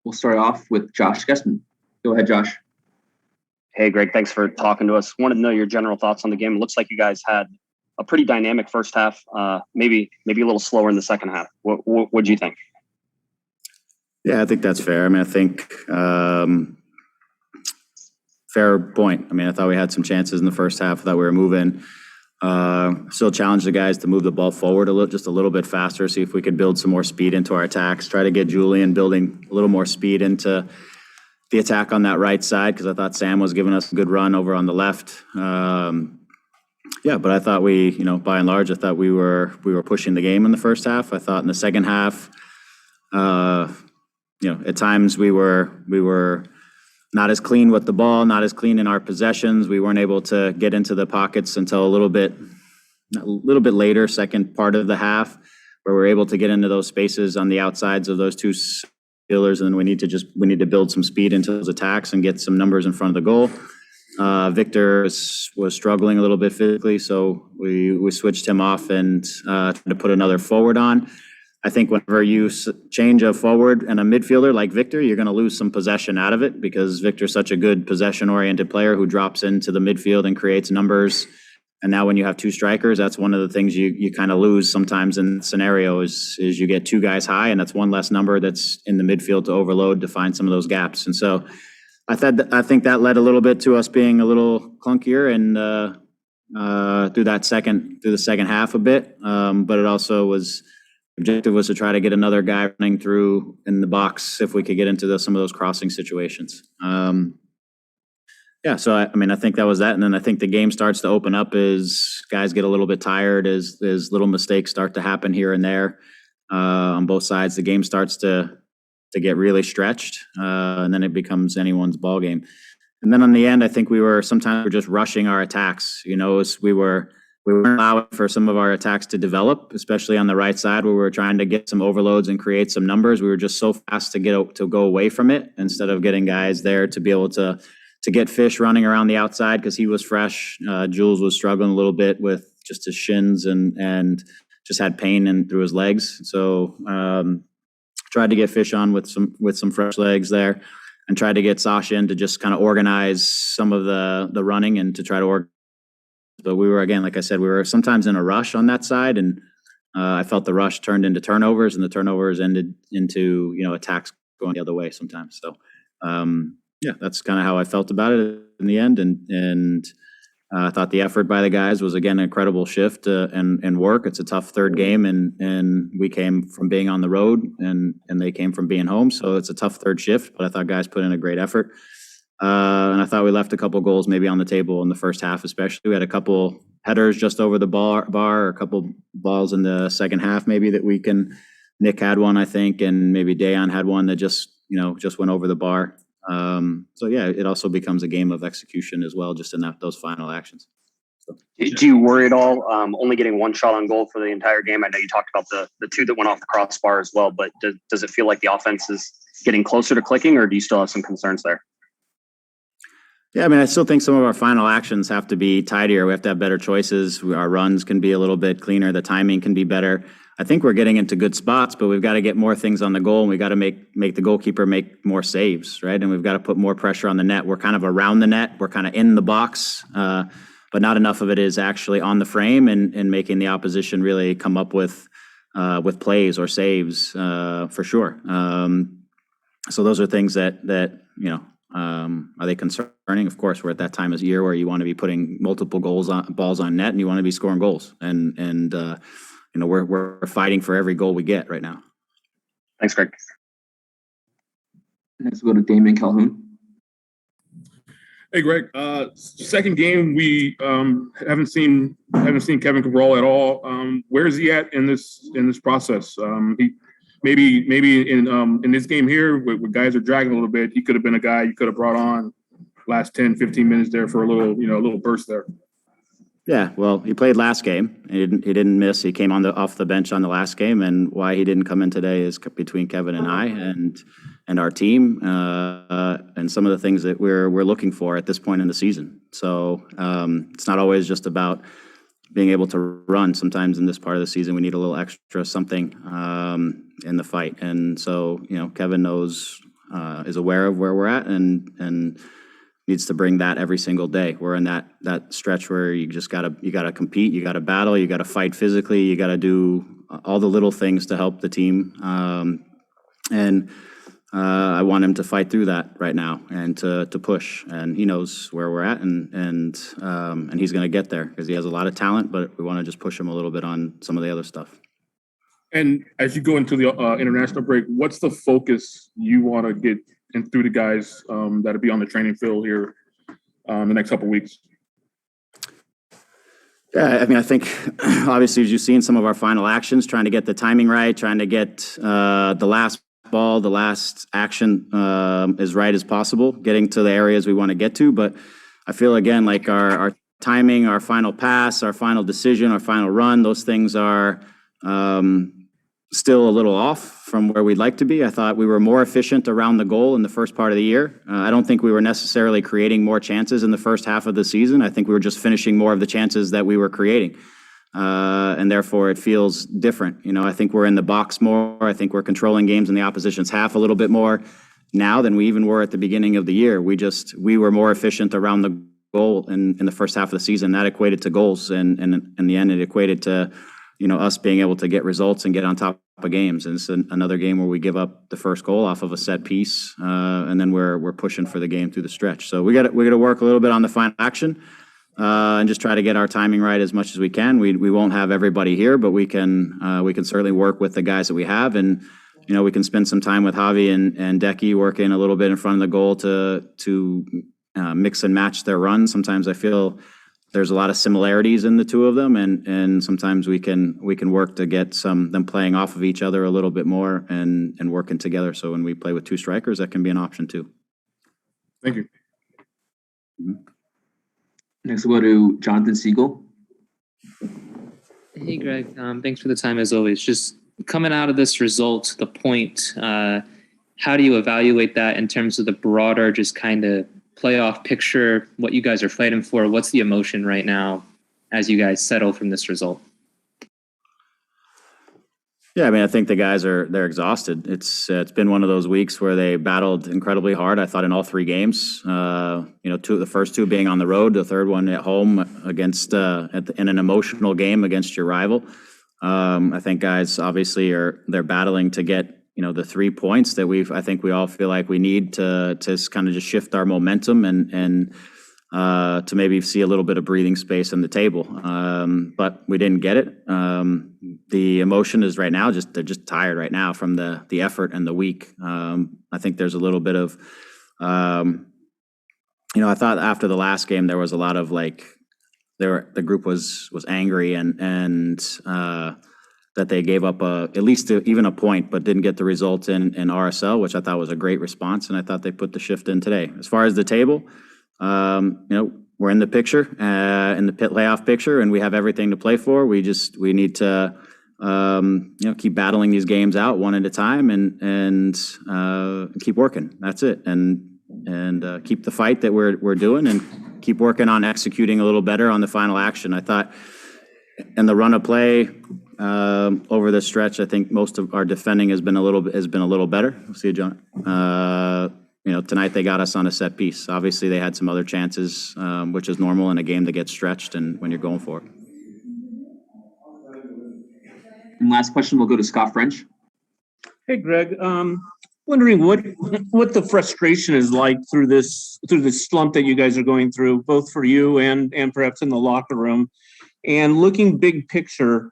we'll start off with Josh Guessman. Go ahead, Josh. Hey, Greg, thanks for talking to us. Wanted to know your general thoughts on the game. It looks like you guys had a pretty dynamic first half, maybe a little slower in the second half. What do you think? Yeah, I think that's fair. I mean, I think fair point. I mean, I thought we had some chances in the first half. I thought we were moving. Still challenge the guys to move the ball forward just a little bit faster, see if we could build some more speed into our attacks, try to get Julian building a little more speed into the attack on that right side, because I thought Sam was giving us a good run over on the left. But I thought we, by and large, I thought we were pushing the game in the first half. I thought in the second half, at times we were not as clean with the ball, not as clean in our possessions. We weren't able to get into the pockets until a little bit later, second part of the half, where we're able to get into those spaces on the outsides of those two fielders, and then we need to build some speed into those attacks and get some numbers in front of the goal. Victor was struggling a little bit physically, so we switched him off and tried to put another forward on. I think whenever you change a forward and a midfielder like Victor, you're going to lose some possession out of it, because Victor's such a good possession-oriented player who drops into the midfield and creates numbers. And now when you have two strikers, that's one of the things you kind of lose sometimes in the scenario is you get two guys high, and that's one less number that's in the midfield to overload to find some of those gaps. And so I think that led a little bit to us being a little clunkier and through the second half a bit. But it also objective was to try to get another guy running through in the box if we could get into some of those crossing situations. So I think that was that. And then I think the game starts to open up as guys get a little bit tired, as little mistakes start to happen here and there on both sides. The game starts to get really stretched, and then it becomes anyone's ball game. And then on the end, I think we were just rushing our attacks. We weren't allowing for some of our attacks to develop, especially on the right side where we were trying to get some overloads and create some numbers. We were just so fast to go away from it instead of getting guys there to be able to get Fish running around the outside because he was fresh. Jules was struggling a little bit with just his shins and just had pain through his legs. So tried to get Fish on with some fresh legs there, and tried to get Sasha in to just kind of organize some of the running and to try to organize. But we were, again, like I said, we were sometimes in a rush on that side, and I felt the rush turned into turnovers, and the turnovers ended into attacks going the other way sometimes. So that's kind of how I felt about it in the end, and I thought the effort by the guys was, again, an incredible shift and work. It's a tough third game, and we came from being on the road, and they came from being home, so it's a tough third shift. But I thought guys put in a great effort. And I thought we left a couple goals maybe on the table in the first half, especially. We had a couple headers just over the bar, or a couple balls in the second half maybe that we can. Nick had one, I think, and maybe Dayon had one that just went over the bar. It also becomes a game of execution as well, just in those final actions. So. Do you worry at all only getting one shot on goal for the entire game? I know you talked about the two that went off the crossbar as well, but does it feel like the offense is getting closer to clicking, or do you still have some concerns there? Yeah, I mean, I still think some of our final actions have to be tidier. We have to have better choices. Our runs can be a little bit cleaner. The timing can be better. I think we're getting into good spots, but we've got to get more things on the goal, and we've got to make the goalkeeper make more saves, right? And we've got to put more pressure on the net. We're kind of around the net. We're kind of in the box, but not enough of it is actually on the frame and making the opposition really come up with plays or saves for sure. So those are things that are they concerning? Of course, we're at that time of year where you want to be putting multiple balls on net, and you want to be scoring goals. And we're fighting for every goal we get right now. Thanks, Greg. Next, we'll go to Damon Calhoun. Hey, Greg. Second game, we haven't seen Kevin Cabral at all. Where is he at in this process? Maybe in this game here, where guys are dragging a little bit, he could have been a guy you could have brought on last 10, 15 minutes there for a little burst there. Yeah, well, he played last game. He didn't miss. He came off the bench on the last game, and why he didn't come in today is between Kevin and I and our team and some of the things that we're looking for at this point in the season. So it's not always just about being able to run. Sometimes in this part of the season, we need a little extra something in the fight. And so, Kevin knows is aware of where we're at and needs to bring that every single day. We're in that stretch where you gotta compete, you gotta battle, you gotta fight physically, you gotta do all the little things to help the team. I want him to fight through that right now and to push. And he knows where we're at, and he's going to get there because he has a lot of talent. But we want to just push him a little bit on some of the other stuff. And as you go into the international break, what's the focus you want to get in through the guys that'll be on the training field here the next couple of weeks? Yeah, I mean, I think obviously as you've seen some of our final actions, trying to get the timing right, trying to get the last ball, the last action as right as possible, getting to the areas we want to get to. But I feel, again, like our timing, our final pass, our final decision, our final run, those things are still a little off from where we'd like to be. I thought we were more efficient around the goal in the first part of the year. I don't think we were necessarily creating more chances in the first half of the season. I think we were just finishing more of the chances that we were creating. And therefore it feels different. You know, I think we're in the box more. I think we're controlling games in the opposition's half a little bit more now than we even were at the beginning of the year. We were more efficient around the goal in the first half of the season. That equated to goals, and in the end it equated to, you know, us being able to get results and get on top of games. And it's another game where we give up the first goal off of a set piece, and then we're pushing for the game through the stretch. So we got to work a little bit on the final action. And just try to get our timing right as much as we can. We won't have everybody here, but we can certainly work with the guys that we have, and you know, we can spend some time with Javi and Decky working a little bit in front of the goal to mix and match their runs. Sometimes I feel there's a lot of similarities in the two of them, and sometimes we can work to get them playing off of each other a little bit more and working together. So when we play with two strikers, that can be an option too. Thank you. Mm-hmm. Next, we'll go to Jonathan Siegel. Hey, Greg. Thanks for the time, as always. Just coming out of this result, the point, how do you evaluate that in terms of the broader just kind of playoff picture, what you guys are fighting for? What's the emotion right now as you guys settle from this result? Yeah, I mean, I think the guys they're exhausted. It's been one of those weeks where they battled incredibly hard. I thought in all three games, the first two being on the road, the third one at home against in an emotional game against your rival. I think guys obviously they're battling to get, you know, the 3 points that I think we all feel like we need to kind of just shift our momentum and to maybe see a little bit of breathing space in the table. But we didn't get it. The emotion is right now, they're just tired right now from the effort and the week. I think there's a little bit of, I thought after the last game, there was a lot of the group was angry and that they gave up at least even a point, but didn't get the result in RSL, which I thought was a great response. And I thought they put the shift in today. As far as the table, we're in the picture, in the playoff picture, and we have everything to play for. We need to, keep battling these games out one at a time and keep working. That's it. And keep the fight that we're doing and keep working on executing a little better on the final action. I thought in the run of play over the stretch, I think most of our defending has been a little better. We'll see you, John. Tonight they got us on a set piece. Obviously, they had some other chances, which is normal in a game that gets stretched and when you're going for it. And last question, we'll go to Scott French. Hey, Greg. Wondering what the frustration is like through this slump that you guys are going through, both for you and perhaps in the locker room. And looking big picture,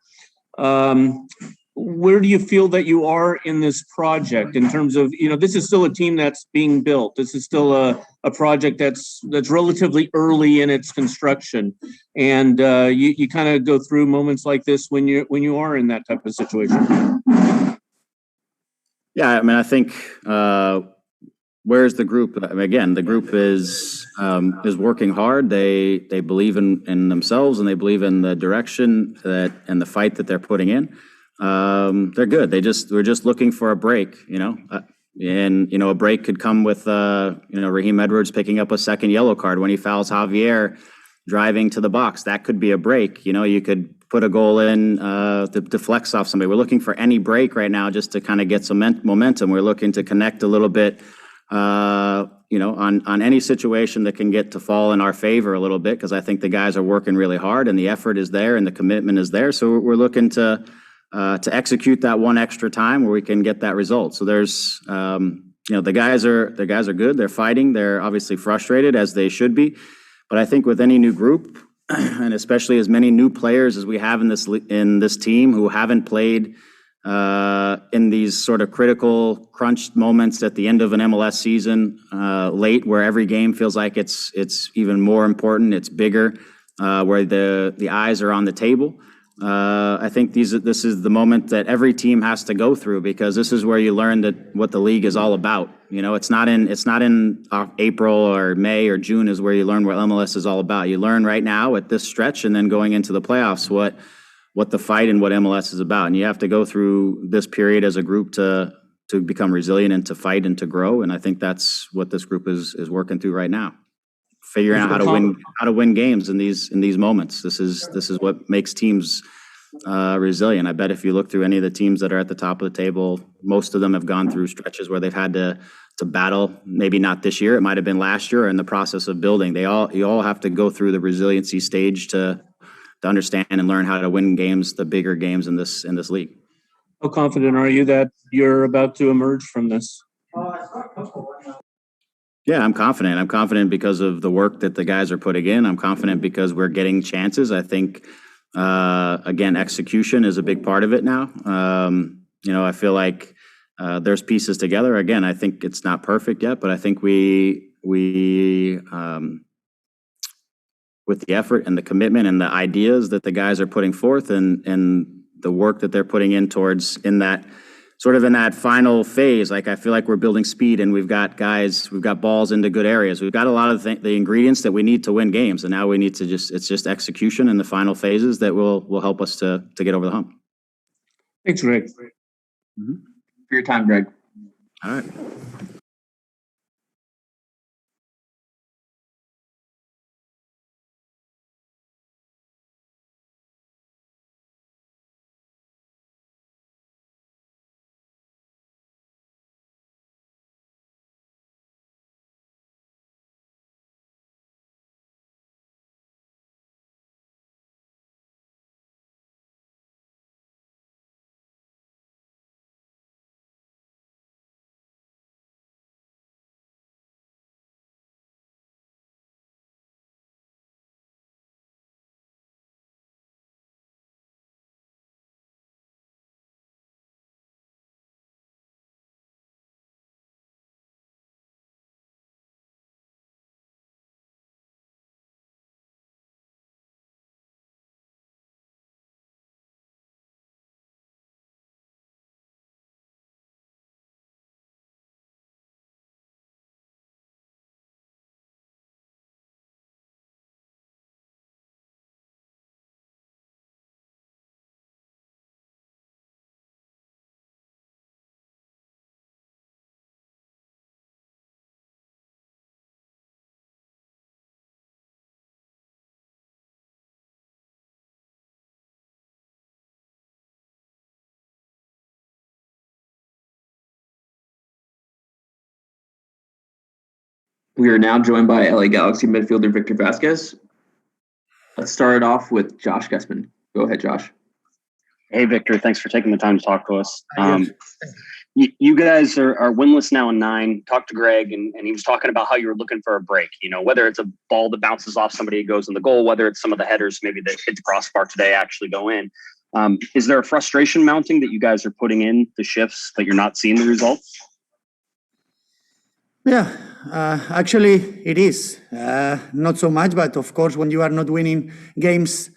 where do you feel that you are in this project in terms of, this is still a team that's being built. This is still a project that's relatively early in its construction. And you kind of go through moments like this when you are in that type of situation. Yeah, I mean, I think where's the group? I mean, again, the group is working hard. They believe in themselves and they believe in the direction and the fight that they're putting in. They're good. We're just looking for a break, and a break could come with Raheem Edwards picking up a second yellow card when he fouls Javier driving to the box. That could be a break. You could put a goal in to deflects off somebody. We're looking for any break right now just to kind of get some momentum. We're looking to connect a little bit on any situation that can get to fall in our favor a little bit, because I think the guys are working really hard and the effort is there and the commitment is there. So we're looking to execute that one extra time where we can get that result. So there's, the guys are good. They're fighting. They're obviously frustrated, as they should be. But I think with any new group, and especially as many new players as we have in this team who haven't played in these sort of critical crunch moments at the end of an MLS season, late, where every game feels like it's even more important, it's bigger, where the eyes are on the table. I think this is the moment that every team has to go through, because this is where you learn that what the league is all about. It's not in April or May or June is where you learn what MLS is all about. You learn right now at this stretch, and then going into the playoffs what the fight and what MLS is about. And you have to go through this period as a group to become resilient and to fight and to grow. And I think that's what this group is working through right now. Figuring out how to win games in these moments. This is what makes teams resilient. I bet if you look through any of the teams that are at the top of the table, most of them have gone through stretches where they've had to battle. Maybe not this year. It might have been last year, or in the process of building. You all have to go through the resiliency stage to understand and learn how to win games, the bigger games in this league. How confident are you that you're about to emerge from this? Yeah, I'm confident. I'm confident because of the work that the guys are putting in. I'm confident because we're getting chances. I think, again, execution is a big part of it now. I feel like there's pieces together. Again, I think it's not perfect yet, but I think we with the effort and the commitment and the ideas that the guys are putting forth and the work that they're putting in towards in that final phase, like I feel like we're building speed, and we've got balls into good areas. We've got a lot of the ingredients that we need to win games, and now we need to it's just execution in the final phases that will help us to get over the hump. Thanks, Greg. For your time, Greg. All right. We are now joined by LA Galaxy midfielder Victor Vasquez. Let's start it off with Josh Guessman. Go ahead, Josh. Hey, Victor. Thanks for taking the time to talk to us. You guys are winless now in 9. Talked to Greg, and he was talking about how you were looking for a break. Whether it's a ball that bounces off somebody and goes in the goal, whether it's some of the headers maybe that hit the crossbar today actually go in. Is there a frustration mounting that you guys are putting in the shifts but you're not seeing the results? Yeah, actually it is. Not so much, but of course when you are not winning games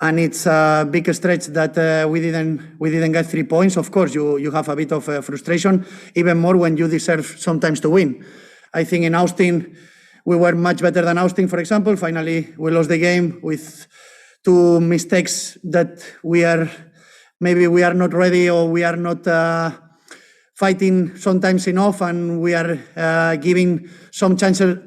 and it's a big stretch that we didn't get 3 points, of course you have a bit of frustration, even more when you deserve sometimes to win. I think in Austin we were much better than Austin, for example. Finally we lost the game with 2 mistakes that we are not ready, or we are not fighting sometimes enough, and we are giving some chances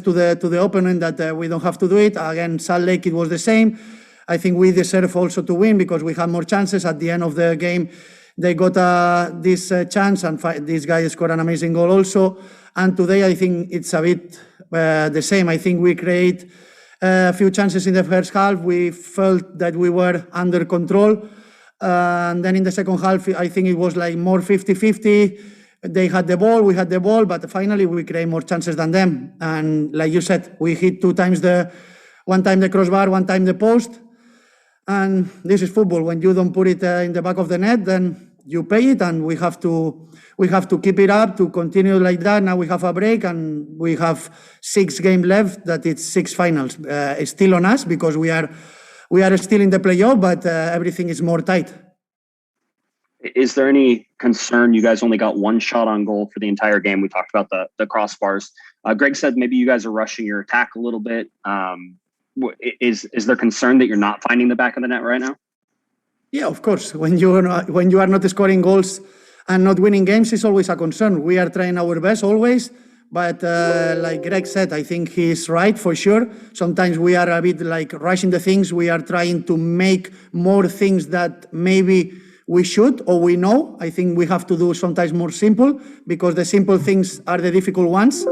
to the opponent that we don't have to do it. Again, Salt Lake, it was the same. I think we deserve also to win because we had more chances. At the end of the game, they got this chance, and this guy scored an amazing goal also. And today, I think it's a bit the same. I think we create a few chances in the first half. We felt that we were under control. And then in the second half, I think it was like more 50-50. They had the ball, we had the ball, but finally we create more chances than them. And like you said, we hit one time the crossbar, one time the post. And this is football. When you don't put it in the back of the net, then you pay it, and we have to keep it up, to continue like that. Now we have a break, and we have 6 games left. That it's 6 finals. It's still on us because we are still in the playoff, but everything is more tight. Is there any concern? You guys only got 1 shot on goal for the entire game. We talked about the crossbars. Greg said maybe you guys are rushing your attack a little bit. Is there concern that you're not finding the back of the net right now? Yeah, of course. When you are not scoring goals and not winning games, it's always a concern. We are trying our best always, but like Greg said, I think he's right for sure. Sometimes we are a bit like rushing the things. We are trying to make more things that maybe we should or we know. I think we have to do sometimes more simple, because the simple things are the difficult ones.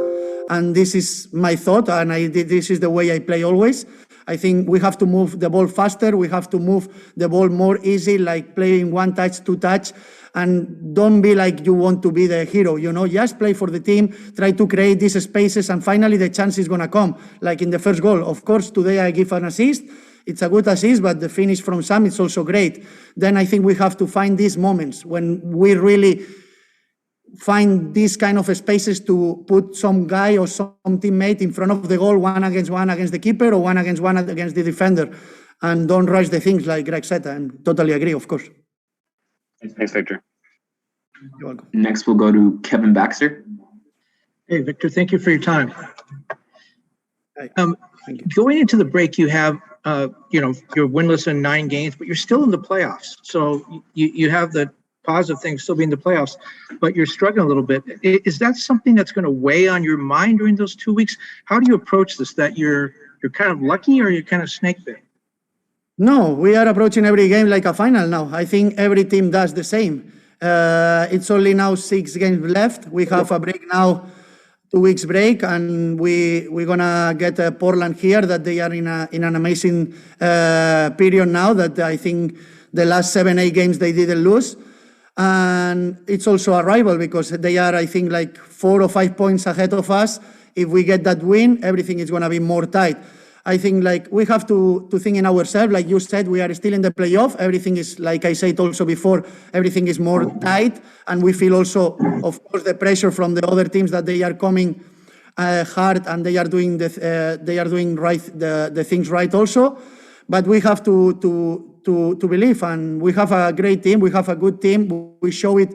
And this is my thought, and this is the way I play always. I think we have to move the ball faster. We have to move the ball more easy, like playing 1 touch, 2 touch, and don't be like you want to be the hero, just play for the team, try to create these spaces, and finally the chance is going to come, like in the first goal. Of course, today I give an assist. It's a good assist, but the finish from Sam is also great. Then I think we have to find these moments when we really find these kind of spaces to put some guy or some teammate in front of the goal, 1 against 1 against the keeper, or 1 against 1 against the defender, and don't rush the things, like Greg said, and totally agree, of course. Thanks, Victor. You're welcome. Next, we'll go to Kevin Baxter. Hey, Victor, thank you for your time. Thank you. Going into the break, you have, you're winless in 9 games, but you're still in the playoffs. So you have the positive things, still be in the playoffs, but you're struggling a little bit. Is that something that's going to weigh on your mind during those 2 weeks? How do you approach this? That you're kind of lucky, or you're kind of snake bit? No, we are approaching every game like a final now. I think every team does the same. It's only now 6 games left. We have a break now, 2 weeks break, and we're gonna get Portland here. That they are in an amazing period now. That I think the last 7-8 games they didn't lose. And it's also a rival because they are, I think, like 4 or 5 points ahead of us. If we get that win, everything is going to be more tight. I think like we have to think in ourselves. Like you said, we are still in the playoff. Everything is, like I said also before, everything is more tight. And we feel also, of course, the pressure from the other teams that they are coming hard, and they are doing right the things right also. But we have to believe, and we have a great team. We have a good team. We show it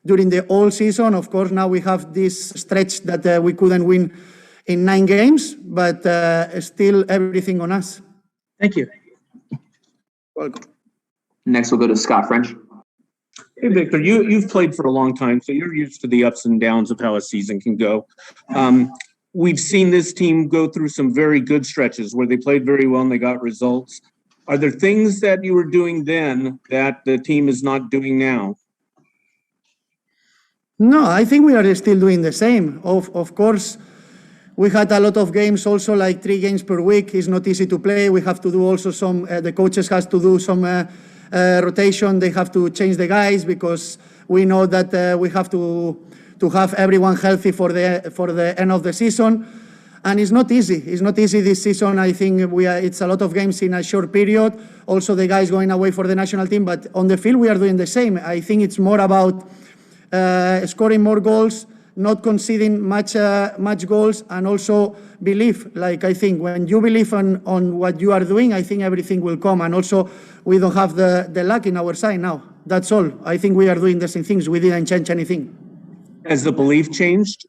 during the whole season. Of course, now we have this stretch that we couldn't win in 9 games, but still everything on us. Thank you. Welcome. Next, we'll go to Scott French. Hey, Victor, you've played for a long time, so you're used to the ups and downs of how a season can go. We've seen this team go through some very good stretches where they played very well and they got results. Are there things that you were doing then that the team is not doing now? No, I think we are still doing the same. Of course, we had a lot of games also, like 3 games per week. It's not easy to play. We have to do also some, the coaches has to do some rotation. They have to change the guys because we know that we have to have everyone healthy for the end of the season. And it's not easy. It's not easy this season. I think it's a lot of games in a short period. Also, the guys going away for the national team. But on the field, we are doing the same. I think it's more about scoring more goals, not conceding much goals, and also believe. Like, I think when you believe on what you are doing, I think everything will come. And also, we don't have the luck in our side now. That's all. I think we are doing the same things. We didn't change anything. Has the belief changed?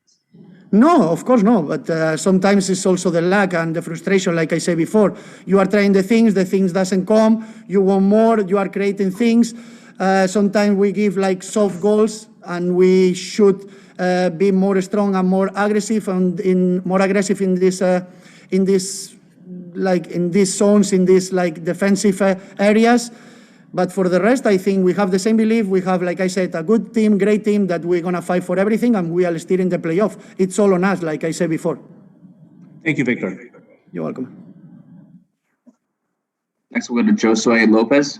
No, of course no. But sometimes it's also the luck and the frustration, like I said before. You are trying the things doesn't come. You want more. You are creating things. Sometimes we give like soft goals, and we should be more strong and more aggressive, and more aggressive in these zones, in these like defensive areas. But for the rest, I think we have the same belief. We have, like I said, a good team, great team, that we're going to fight for everything, and we are still in the playoff. It's all on us, like I said before. Thank you, Victor. You're welcome. Next, we'll go to Josue Lopez.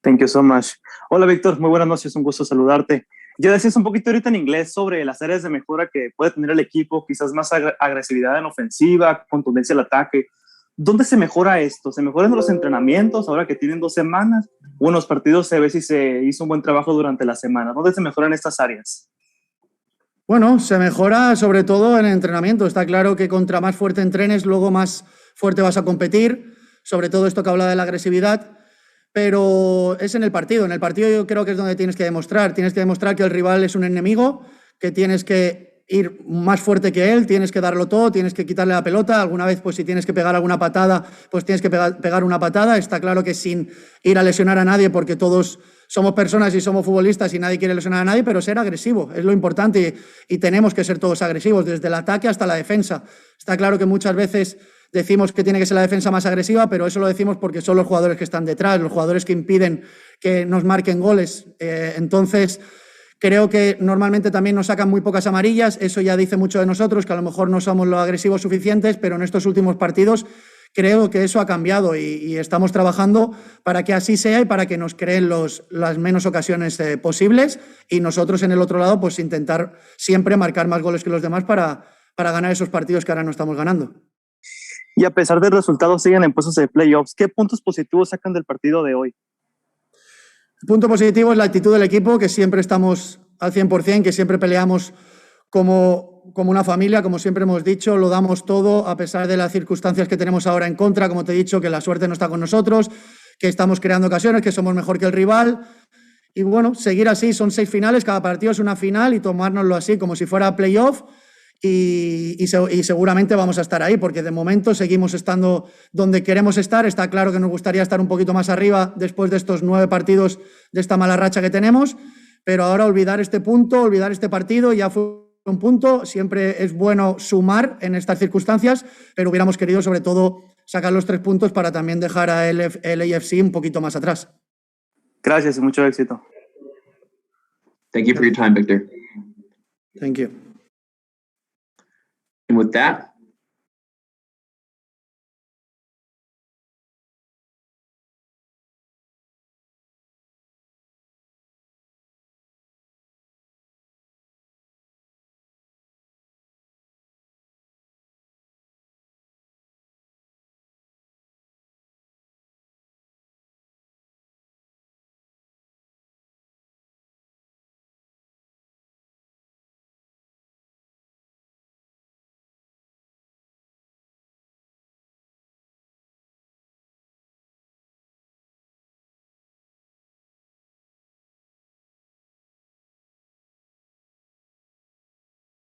Thank you so much. Hola, Víctor. Muy buenas noches. Un gusto saludarte. Yo decías un poquito ahorita en inglés sobre las áreas de mejora que puede tener el equipo, quizás más agresividad en ofensiva, contundencia al ataque. ¿Dónde se mejora esto? ¿Se mejora en los entrenamientos ahora que tienen 2 semanas? ¿O en los partidos se ve si se hizo un buen trabajo durante la semana? ¿Dónde se mejoran estas áreas? Bueno, se mejora sobre todo en el entrenamiento. Está claro que contra más fuerte entrenes, luego más fuerte vas a competir, sobre todo esto que habla de la agresividad, pero es en el partido. En el partido yo creo que es donde tienes que demostrar que el rival es un enemigo, que tienes que ir más fuerte que él, tienes que darlo todo, tienes que quitarle la pelota. Alguna vez, pues si tienes que pegar alguna patada, pues tienes que pegar una patada. Está claro que sin ir a lesionar a nadie, porque todos somos personas y somos futbolistas y nadie quiere lesionar a nadie, pero ser agresivo es lo importante y tenemos que ser todos agresivos, desde el ataque hasta la defensa. Está claro que muchas veces decimos que tiene que ser la defensa más agresiva, pero eso lo decimos porque son los jugadores que están detrás, los jugadores que impiden que nos marquen goles. Entonces, creo que normalmente también nos sacan muy pocas amarillas. Eso ya dice mucho de nosotros, que a lo mejor no somos los agresivos suficientes, pero en estos últimos partidos creo que eso ha cambiado y estamos trabajando para que así sea y para que nos creen las menos ocasiones posibles, y nosotros en el otro lado pues intentar siempre marcar más goles que los demás para ganar esos partidos que ahora no estamos ganando. Y a pesar del resultado, siguen en puestos de playoffs. ¿Qué puntos positivos sacan del partido de hoy? El punto positivo es la actitud del equipo, que siempre estamos al 100%, que siempre peleamos como una familia, como siempre hemos dicho, lo damos todo a pesar de las circunstancias que tenemos ahora en contra. Como te he dicho, que la suerte no está con nosotros, que estamos creando ocasiones, que somos mejor que el rival. Y bueno, seguir así, son 6 finales, cada partido es una final, y tomárnoslo así como si fuera playoff. Y seguramente vamos a estar ahí, porque de momento seguimos estando donde queremos estar. Está claro que nos gustaría estar un poquito más arriba después de estos 9 partidos, de esta mala racha que tenemos, pero ahora olvidar este punto, olvidar este partido, ya fue un punto. Siempre es bueno sumar en estas circunstancias, pero hubiéramos querido sobre todo sacar los 3 puntos para también dejar a el AFC un poquito más atrás. Gracias y mucho éxito. Thank you for your time, Victor. Thank you. And with that,